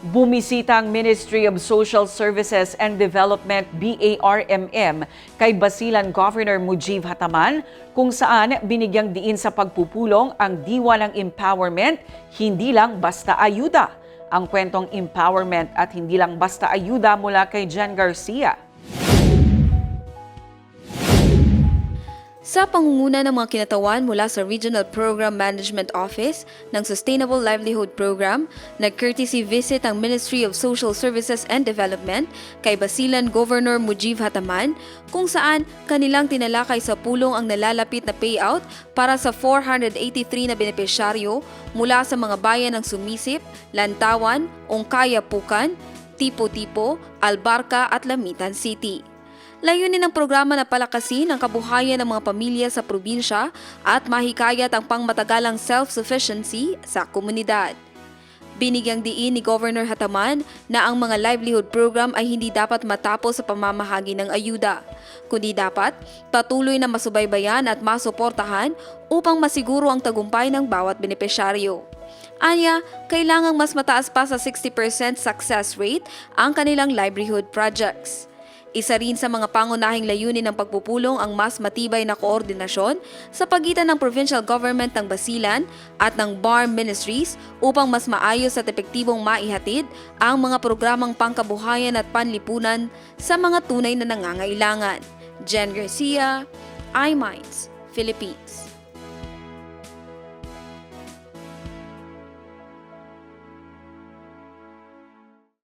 Bumisita ang Ministry of Social Services and Development BARMM kay Basilan Governor Mujib Hataman kung saan binigyang diin sa pagpupulong ang diwa ng empowerment, hindi lang basta ayuda. Ang kwentong empowerment at hindi lang basta ayuda mula kay Jen Garcia. Sa pangunguna ng mga kinatawan mula sa Regional Program Management Office ng Sustainable Livelihood Program, nag-courtesy visit ang Ministry of Social Services and Development kay Basilan Governor Mujib Hataman kung saan kanilang tinalakay sa pulong ang nalalapit na payout para sa 483 na benepisyaryo mula sa mga bayan ng Sumisip, Lantawan, Ongkaya, Pucan, Tipo-Tipo, Albarca at Lamitan City. Layunin ng programa na palakasin ang kabuhayan ng mga pamilya sa probinsya at mahikayat ang pangmatagalang self-sufficiency sa komunidad. Binigyang diin ni Governor Hataman na ang mga livelihood program ay hindi dapat matapos sa pamamahagi ng ayuda, kundi dapat patuloy na masubaybayan at masuportahan upang masiguro ang tagumpay ng bawat benepisyaryo. Anya, kailangang mas mataas pa sa 60% success rate ang kanilang livelihood projects. Isa rin sa mga pangunahing layunin ng pagpupulong ang mas matibay na koordinasyon sa pagitan ng provincial government ng Basilan at ng BARM Ministries upang mas maayos at epektibong maihatid ang mga programang pangkabuhayan at panlipunan sa mga tunay na nangangailangan. Jen Garcia, iMinds, Philippines.